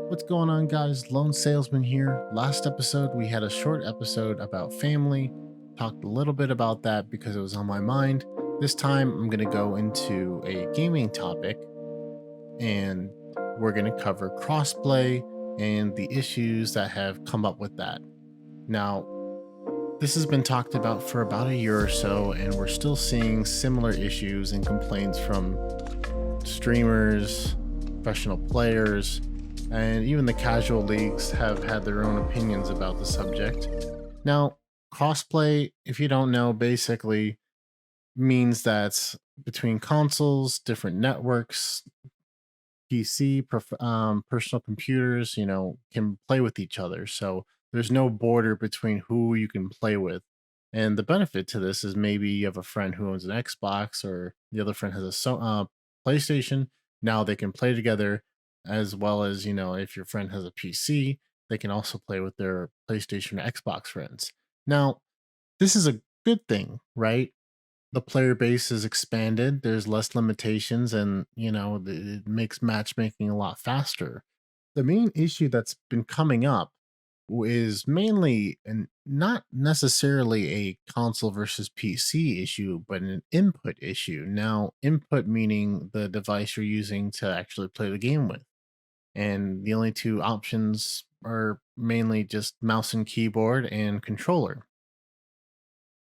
What's going on, guys? Lone Salesman here. Last episode, we had a short episode about family. Talked a little bit about that because it was on my mind. This time, I'm going to go into a gaming topic and we're going to cover crossplay and the issues that have come up with that. Now, this has been talked about for about a year or so, and we're still seeing similar issues and complaints from streamers, professional players, and even the casual leagues have had their own opinions about the subject. Now, crossplay, if you don't know, basically means that between consoles, different networks, PC, personal computers, can play with each other. So there's no border between who you can play with. And the benefit to this is maybe you have a friend who owns an Xbox or the other friend has a PlayStation. Now they can play together, as well as, if your friend has a PC, they can also play with their PlayStation or Xbox friends. Now, this is a good thing, right? The player base is expanded, there's less limitations, and it makes matchmaking a lot faster. The main issue that's been coming up is mainly and not necessarily a console versus PC issue, but an input issue. Now, input meaning the device you're using to actually play the game with. And the only two options are mainly just mouse and keyboard and controller.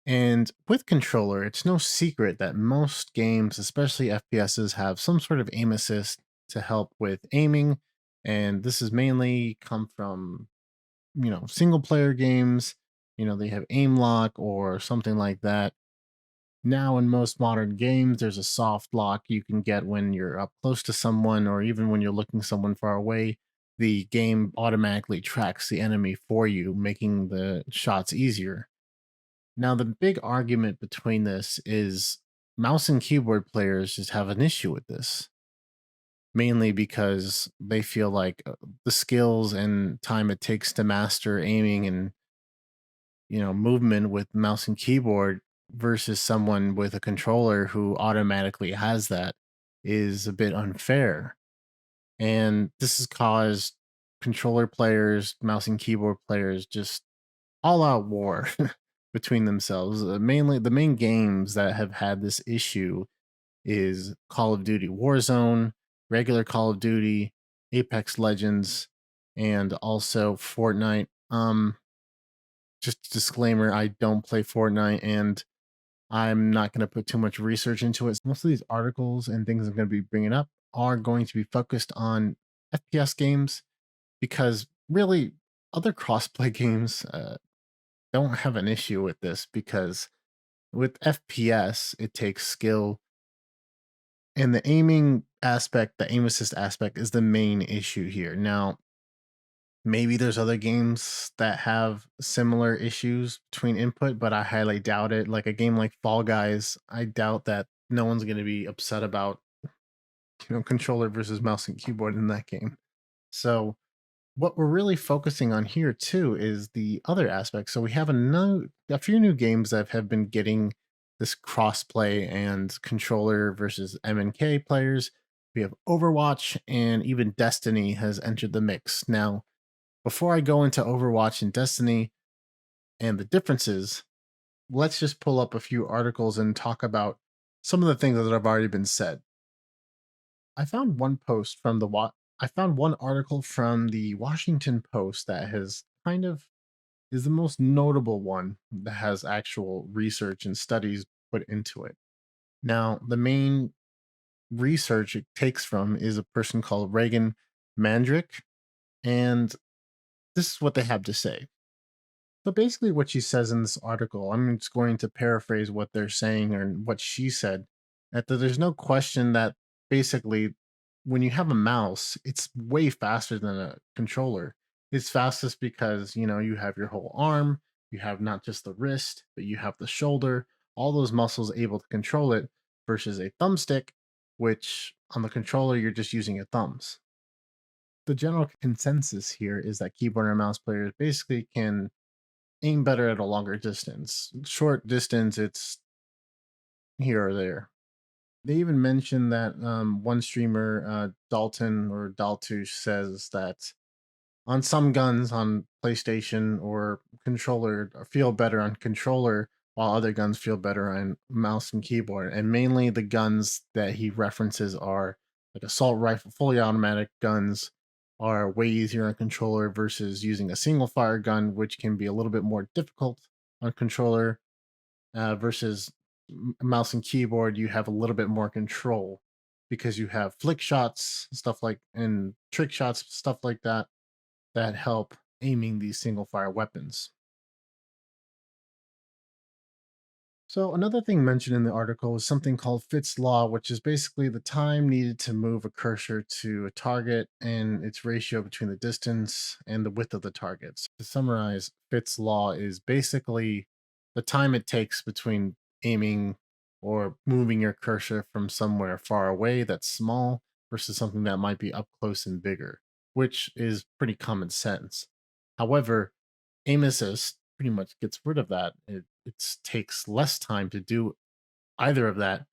And with controller, it's no secret that most games, especially FPSs, have some sort of aim assist to help with aiming. And this has mainly come from, single player games. They have aim lock or something like that. Now, in most modern games, there's a soft lock you can get when you're up close to someone, or even when you're looking someone far away. The game automatically tracks the enemy for you, making the shots easier. Now, the big argument between this is mouse and keyboard players just have an issue with this, mainly because they feel like the skills and time it takes to master aiming and, movement with mouse and keyboard versus someone with a controller who automatically has that is a bit unfair. And this has caused controller players, mouse and keyboard players just all out war between themselves. Mainly, the main games that have had this issue is Call of Duty Warzone, regular Call of Duty, Apex Legends, and also Fortnite. Just disclaimer: I don't play Fortnite, and I'm not going to put too much research into it. Most of these articles and things I'm going to be bringing up are going to be focused on FPS games because really other crossplay games don't have an issue with this because with FPS, it takes skill, and the aiming aspect, the aim assist aspect, is the main issue here. Now, maybe there's other games that have similar issues between input, but I highly doubt it. Like a game like Fall Guys, I doubt that no one's going to be upset about controller versus mouse and keyboard in that game. So what we're really focusing on here too is the other aspects. So we have a few new games that have been getting this crossplay and controller versus MNK players. We have Overwatch, and even Destiny has entered the mix. Now, before I go into Overwatch and Destiny and the differences, let's just pull up a few articles and talk about some of the things that have already been said. I found one post from I found one article from the Washington Post that has kind of is the most notable one that has actual research and studies put into it. Now, the main research it takes from is a person called Reagan Mandrick, and this is what they have to say. So basically, what she says in this article, I'm just going to paraphrase what they're saying or what she said, that there's no question that basically when you have a mouse, it's way faster than a controller. It's fastest because, you have your whole arm, you have not just the wrist, but you have the shoulder, all those muscles able to control it versus a thumbstick, which on the controller, you're just using your thumbs. The general consensus here is that keyboard and mouse players basically can aim better at a longer distance. Short distance, it's here or there. They even mentioned that one streamer, Dalton or Daltush, says that on some guns on PlayStation or controller feel better on controller, while other guns feel better on mouse and keyboard. And mainly the guns that he references are like assault rifle, fully automatic guns are way easier on controller versus using a single fire gun, which can be a little bit more difficult on controller versus mouse and keyboard. You have a little bit more control because you have flick shots, stuff like and trick shots, stuff like that that help aiming these single fire weapons. So another thing mentioned in the article is something called Fitt's law, which is basically the time needed to move a cursor to a target and its ratio between the distance and the width of the targets. To summarize, Fitt's law is basically the time it takes between aiming or moving your cursor from somewhere far away that's small versus something that might be up close and bigger, which is pretty common sense. However, aim assist pretty much gets rid of that. It takes less time to do either of that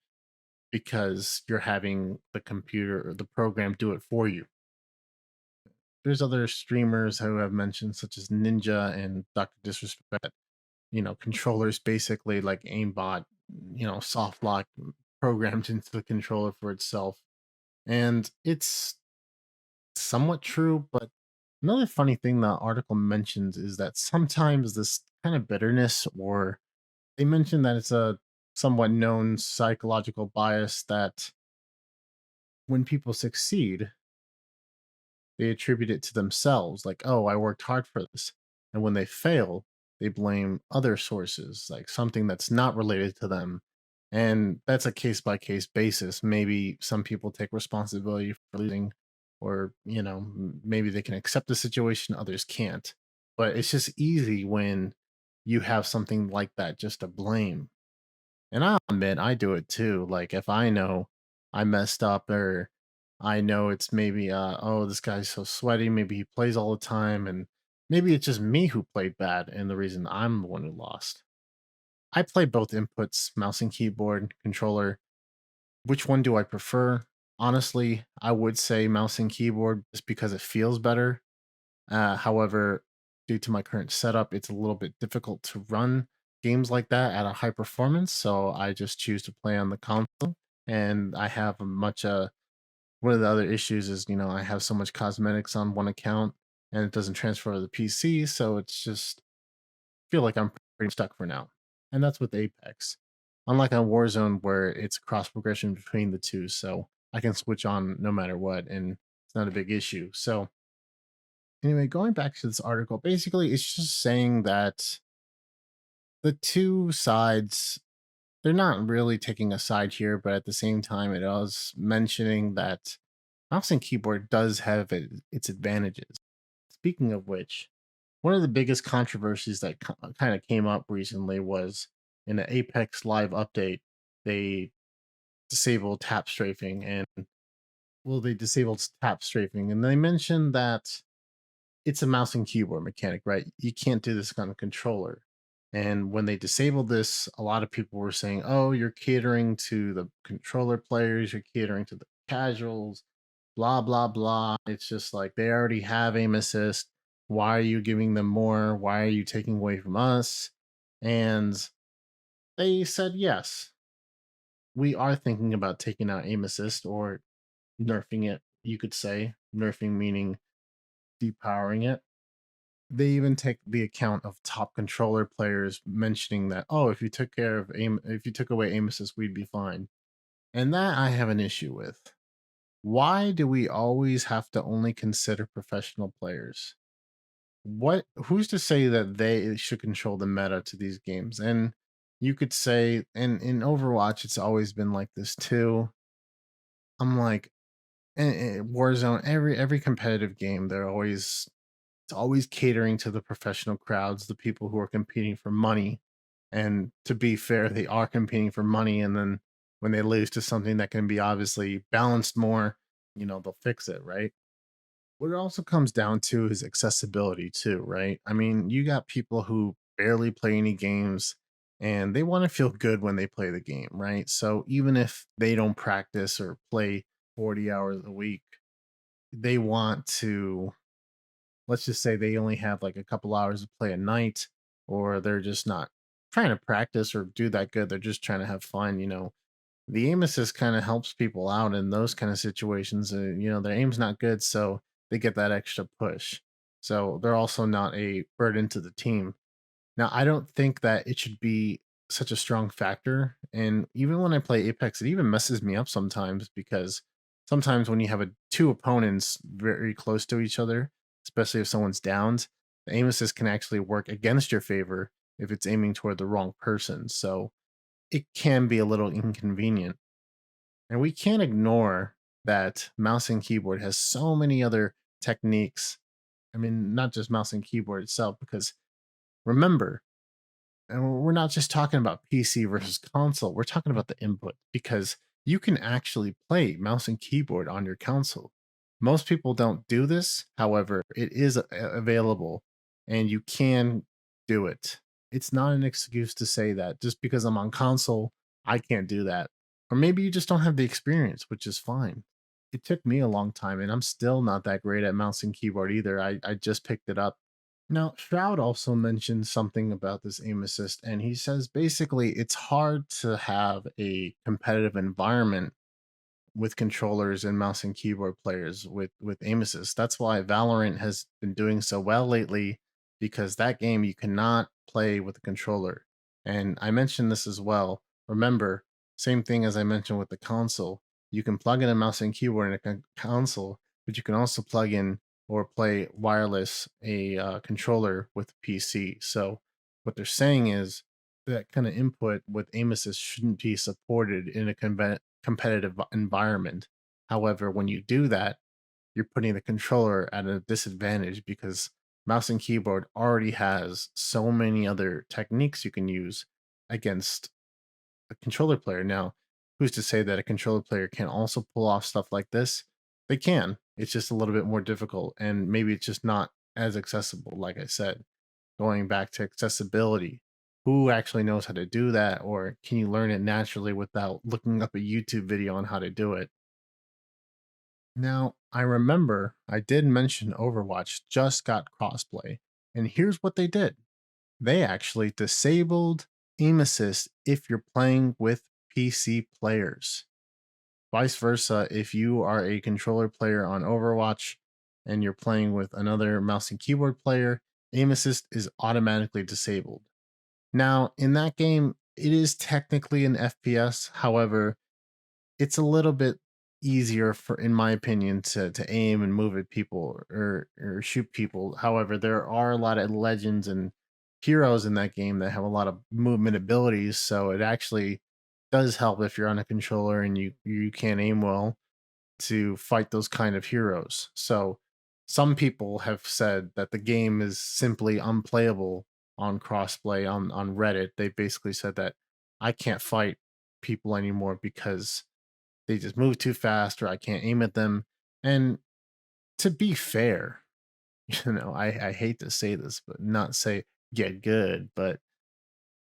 because you're having the computer or the program do it for you. There's other streamers who have mentioned, such as Ninja and Dr. Disrespect, controllers basically like aimbot, soft lock programmed into the controller for itself. And it's somewhat true, but another funny thing the article mentions is that sometimes this kind of bitterness, or they mention that it's a somewhat known psychological bias that when people succeed, they attribute it to themselves, like, oh, I worked hard for this. And when they fail, they blame other sources, like something that's not related to them. And that's a case by case basis. Maybe some people take responsibility for losing, or, maybe they can accept the situation, others can't. But it's just easy when you have something like that just to blame. And I'll admit I do it too. Like if I know I messed up, or I know it's maybe oh, this guy's so sweaty, maybe he plays all the time, and maybe it's just me who played bad and the reason I'm the one who lost. I play both inputs, mouse and keyboard, controller. Which one do I prefer? Honestly, I would say mouse and keyboard just because it feels better. However, due to my current setup, it's a little bit difficult to run games like that at a high performance. So I just choose to play on the console. And I have a much one of the other issues is, I have so much cosmetics on one account and it doesn't transfer to the PC. So it's just feel like I'm pretty stuck for now. And that's with Apex. Unlike on Warzone where it's cross progression between the two. So I can switch on no matter what and it's not a big issue. So anyway, going back to this article, basically it's just saying that the two sides, they're not really taking a side here, but at the same time, it is mentioning that mouse and keyboard does have its advantages. Speaking of which, one of the biggest controversies that kind of came up recently was in the Apex Live update, they disabled tap strafing and they disabled tap strafing, and they mentioned that it's a mouse and keyboard mechanic, right? You can't do this on a controller. And when they disabled this, a lot of people were saying, "Oh, you're catering to the controller players, you're catering to the casuals, blah blah blah." It's just like they already have aim assist. Why are you giving them more? Why are you taking away from us? And they said, "Yes, we are thinking about taking out aim assist or nerfing it, you could say. Nerfing meaning depowering it." They even take the account of top controller players mentioning that, oh, if you took away aim assist, we'd be fine. And that I have an issue with. Why do we always have to only consider professional players? Who's to say that they should control the meta to these games? And you could say, and in Overwatch, it's always been like this too. I'm like, Warzone, every competitive game, it's always catering to the professional crowds, the people who are competing for money. And to be fair, they are competing for money. And then when they lose to something that can be obviously balanced more, they'll fix it, right? What it also comes down to is accessibility, too, right? I mean, you got people who barely play any games and they want to feel good when they play the game, right? So even if they don't practice or play 40 hours a week, they want to let's just say they only have like a couple hours to play a night, or they're just not trying to practice or do that good. They're just trying to have fun, the aim assist kind of helps people out in those kind of situations. Their aim's not good, so they get that extra push. So they're also not a burden to the team. Now, I don't think that it should be such a strong factor. And even when I play Apex, it even messes me up sometimes because sometimes when you have two opponents very close to each other, especially if someone's downed, the aim assist can actually work against your favor if it's aiming toward the wrong person. So it can be a little inconvenient. And we can't ignore that mouse and keyboard has so many other techniques. I mean, not just mouse and keyboard itself, because remember, and we're not just talking about PC versus console, we're talking about the input because you can actually play mouse and keyboard on your console. Most people don't do this, however, it is available and you can do it. It's not an excuse to say that just because I'm on console, I can't do that. Or maybe you just don't have the experience, which is fine. It took me a long time and I'm still not that great at mouse and keyboard either. I just picked it up. Now, Shroud also mentioned something about this aim assist, and he says basically it's hard to have a competitive environment with controllers and mouse and keyboard players with aim assist. That's why Valorant has been doing so well lately because that game you cannot play with a controller. And I mentioned this as well. Remember, same thing as I mentioned with the console. You can plug in a mouse and keyboard in a console, but you can also plug in or play wireless a controller with PC. So what they're saying is that kind of input with aim assist shouldn't be supported in a competitive environment. However, when you do that, you're putting the controller at a disadvantage because mouse and keyboard already has so many other techniques you can use against a controller player. Now, who's to say that a controller player can also pull off stuff like this? They can. It's just a little bit more difficult, and maybe it's just not as accessible, like I said. Going back to accessibility, who actually knows how to do that, or can you learn it naturally without looking up a YouTube video on how to do it? Now, I remember I did mention Overwatch just got crossplay, and here's what they did. They actually disabled aim assist if you're playing with PC players. Vice versa, if you are a controller player on Overwatch and you're playing with another mouse and keyboard player, aim assist is automatically disabled. Now, in that game, it is technically an FPS. However, it's a little bit easier for, in my opinion, to aim and move at people or shoot people. However, there are a lot of legends and heroes in that game that have a lot of movement abilities, so it actually does help if you're on a controller and you can't aim well to fight those kind of heroes. So some people have said that the game is simply unplayable on crossplay on Reddit. They basically said that I can't fight people anymore because they just move too fast or I can't aim at them. And to be fair, I hate to say this, but not say get good, but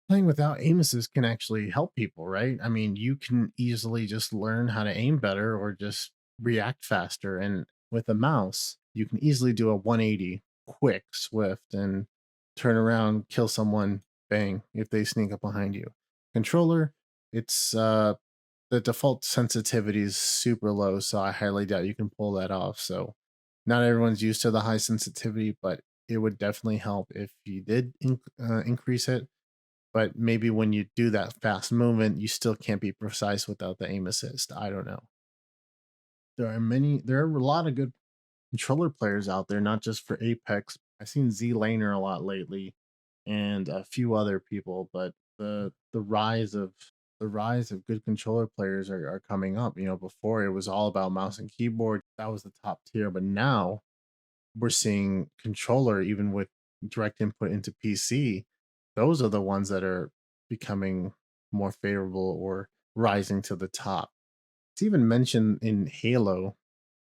playing without aim assist can actually help people, right? I mean, you can easily just learn how to aim better or just react faster. And with a mouse, you can easily do a 180 quick, swift, and turn around, kill someone, bang, if they sneak up behind you. Controller, it's the default sensitivity is super low, so I highly doubt you can pull that off. So not everyone's used to the high sensitivity, but it would definitely help if you did increase it, but maybe when you do that fast movement, you still can't be precise without the aim assist. I don't know. There are a lot of good controller players out there, not just for Apex. I've seen Z Laner a lot lately, and a few other people. But the rise of good controller players are coming up. Before it was all about mouse and keyboard. That was the top tier, but now we're seeing controller even with direct input into PC. Those are the ones that are becoming more favorable or rising to the top. It's even mentioned in Halo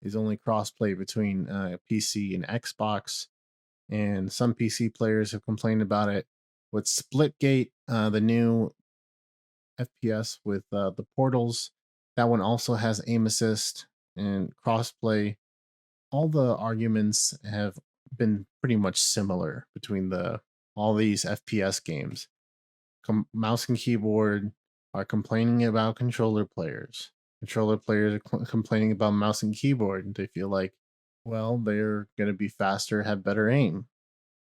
is only crossplay between PC and Xbox, and some PC players have complained about it. With Splitgate, the new FPS with the portals, that one also has aim assist and crossplay. All the arguments have been pretty much similar between the all these FPS games. Mouse and keyboard are complaining about controller players. Controller players are complaining about mouse and keyboard. They feel like, well, they're going to be faster, have better aim.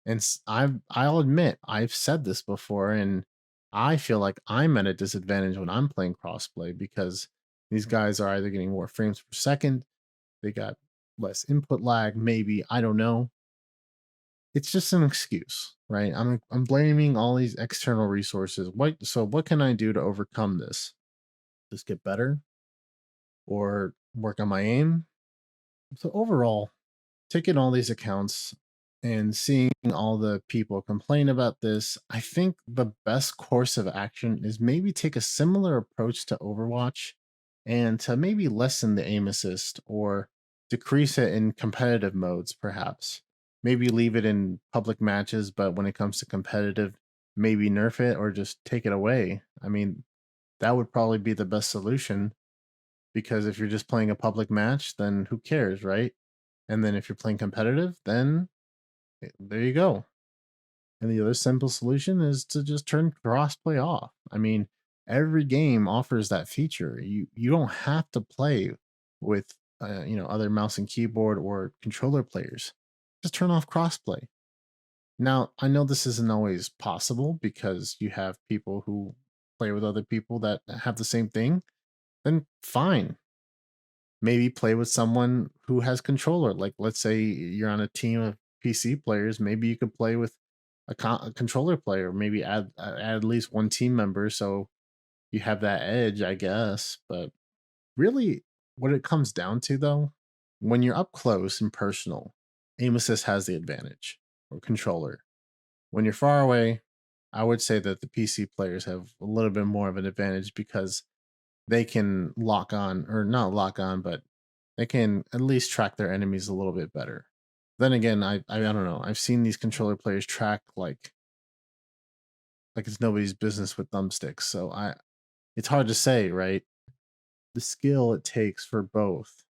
And I'll admit, I've said this before, and I feel like I'm at a disadvantage when I'm playing crossplay because these guys are either getting more frames per second, they got less input lag, maybe, I don't know. It's just an excuse, right? I'm blaming all these external resources. What can I do to overcome this? Just get better or work on my aim? So overall, taking all these accounts and seeing all the people complain about this, I think the best course of action is maybe take a similar approach to Overwatch and to maybe lessen the aim assist or decrease it in competitive modes, perhaps. Maybe leave it in public matches, but when it comes to competitive, maybe nerf it or just take it away. I mean, that would probably be the best solution because if you're just playing a public match, then who cares, right? And then if you're playing competitive, then there you go. And the other simple solution is to just turn crossplay off. I mean, every game offers that feature. You don't have to play with other mouse and keyboard or controller players. Just turn off crossplay. Now, I know this isn't always possible because you have people who play with other people that have the same thing. Then fine, maybe play with someone who has controller. Like, let's say you're on a team of PC players, maybe you could play with a controller player. Maybe add at least one team member so you have that edge, I guess. But really, what it comes down to, though, when you're up close and personal, aim assist has the advantage or controller. When you're far away, I would say that the PC players have a little bit more of an advantage because they can lock on, or not lock on, but they can at least track their enemies a little bit better. Then again, I don't know. I've seen these controller players track like it's nobody's business with thumbsticks. So it's hard to say, right? The skill it takes for both.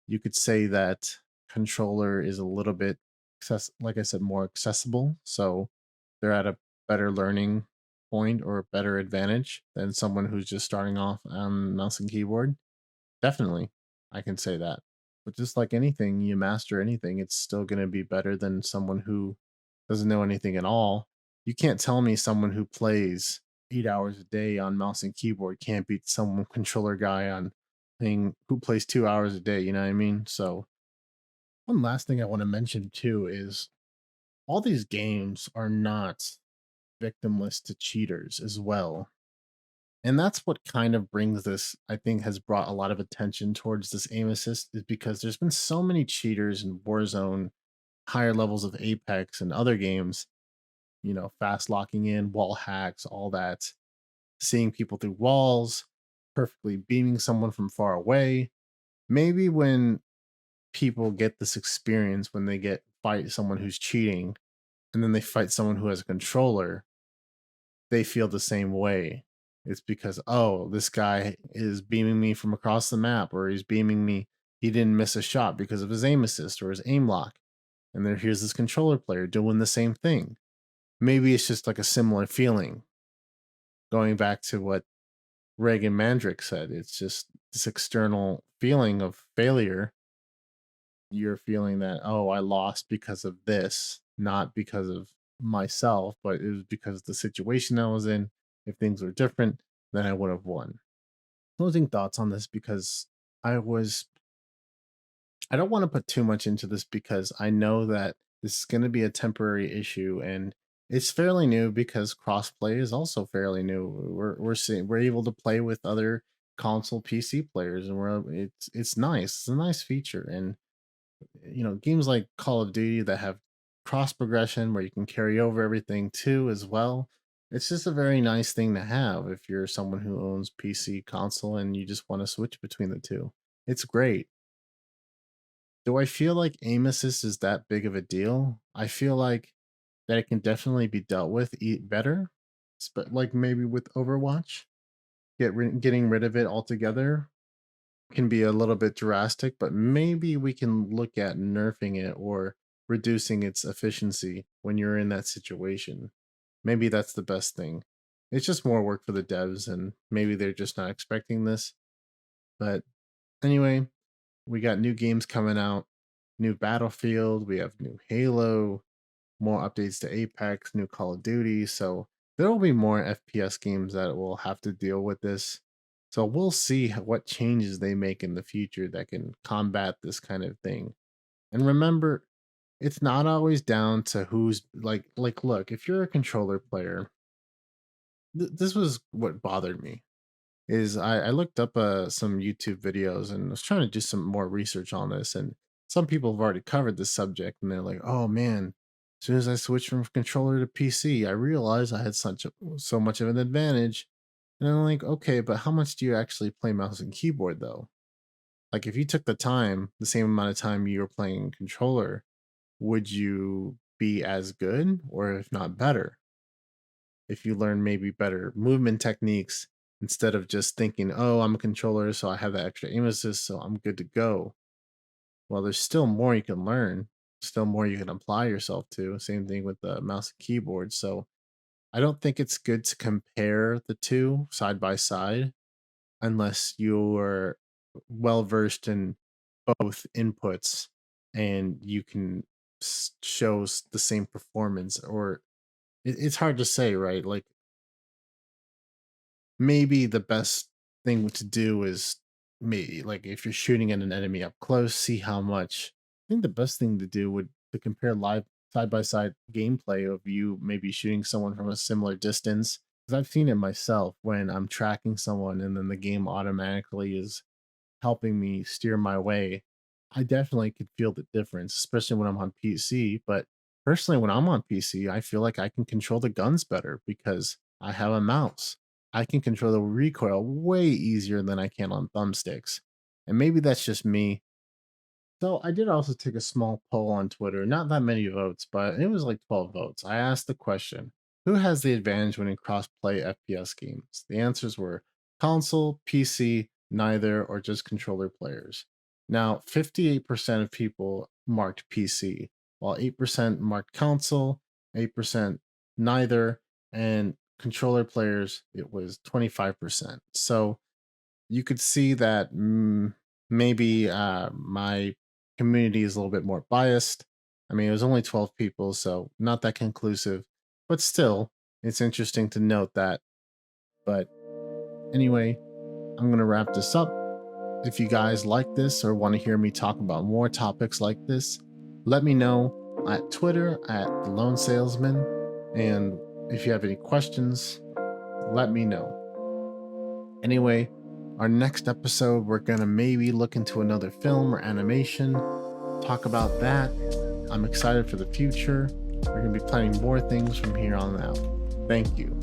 You could say that controller is a little bit like I said, more accessible. So they're at a better learning point or a better advantage than someone who's just starting off on mouse and keyboard. Definitely, I can say that. But just like anything, you master anything, it's still going to be better than someone who doesn't know anything at all. You can't tell me someone who plays 8 hours a day on mouse and keyboard can't beat some controller guy on playing who plays 2 hours a day. You know what I mean? So, one last thing I want to mention too is all these games are not victimless to cheaters as well. And that's what kind of brings this, I think, has brought a lot of attention towards this aim assist, is because there's been so many cheaters in Warzone, higher levels of Apex, and other games, fast locking in, wall hacks, all that, seeing people through walls, perfectly beaming someone from far away. Maybe when people get this experience, when they get fight someone who's cheating, and then they fight someone who has a controller, they feel the same way. It's because, oh, this guy is beaming me from across the map, or he's beaming me. He didn't miss a shot because of his aim assist or his aim lock. And here's this controller player doing the same thing. Maybe it's just like a similar feeling. Going back to what Reagan Mandrick said, it's just this external feeling of failure. You're feeling that, oh, I lost because of this, not because of myself, but it was because of the situation I was in. If things were different, then I would have won. Closing thoughts on this, because I was I don't want to put too much into this because I know that this is going to be a temporary issue, and it's fairly new because crossplay is also fairly new. We're able to play with other console PC players, and it's nice. It's a nice feature. And games like Call of Duty that have cross progression where you can carry over everything too as well. It's just a very nice thing to have if you're someone who owns PC console and you just want to switch between the two. It's great. Do I feel like aim assist is that big of a deal? I feel like that it can definitely be dealt with better, but like maybe with Overwatch, getting rid of it altogether can be a little bit drastic, but maybe we can look at nerfing it or reducing its efficiency when you're in that situation. Maybe that's the best thing. It's just more work for the devs, and maybe they're just not expecting this. But anyway, we got new games coming out, new Battlefield, we have new Halo, more updates to Apex, new Call of Duty. So there will be more FPS games that will have to deal with this. So we'll see what changes they make in the future that can combat this kind of thing. And remember, it's not always down to who's like look, if you're a controller player, this was what bothered me is I looked up some YouTube videos and was trying to do some more research on this. And some people have already covered this subject, and they're like, "Oh man, as soon as I switched from controller to PC, I realized I had so much of an advantage." And I'm like, "Okay, but how much do you actually play mouse and keyboard though? Like, if you took the same amount of time you were playing controller, would you be as good, or if not better?" If you learn maybe better movement techniques instead of just thinking, oh, I'm a controller, so I have that extra aim assist, so I'm good to go. Well, there's still more you can learn, still more you can apply yourself to. Same thing with the mouse and keyboard. So I don't think it's good to compare the two side by side unless you're well versed in both inputs and you can show the same performance. Or it's hard to say, right? Like, maybe the best thing to do is, maybe like if you're shooting at an enemy up close, see how much. I think the best thing to do would to compare live side by side gameplay of you maybe shooting someone from a similar distance. Because I've seen it myself when I'm tracking someone and then the game automatically is helping me steer my way. I definitely could feel the difference, especially when I'm on PC. But personally, when I'm on PC, I feel like I can control the guns better because I have a mouse. I can control the recoil way easier than I can on thumbsticks. And maybe that's just me. So I did also take a small poll on Twitter, not that many votes, but it was like 12 votes. I asked the question, who has the advantage when in cross-play FPS games? The answers were console, PC, neither, or just controller players. Now, 58% of people marked PC, while 8% marked console, 8% neither, and controller players, it was 25%. So you could see that maybe my community is a little bit more biased. I mean, it was only 12 people, so not that conclusive, but still, it's interesting to note that. But anyway, I'm going to wrap this up. If you guys like this or want to hear me talk about more topics like this, let me know at Twitter at thelonesalesman. And if you have any questions, let me know. Anyway, our next episode, we're going to maybe look into another film or animation, talk about that. I'm excited for the future. We're going to be planning more things from here on out. Thank you.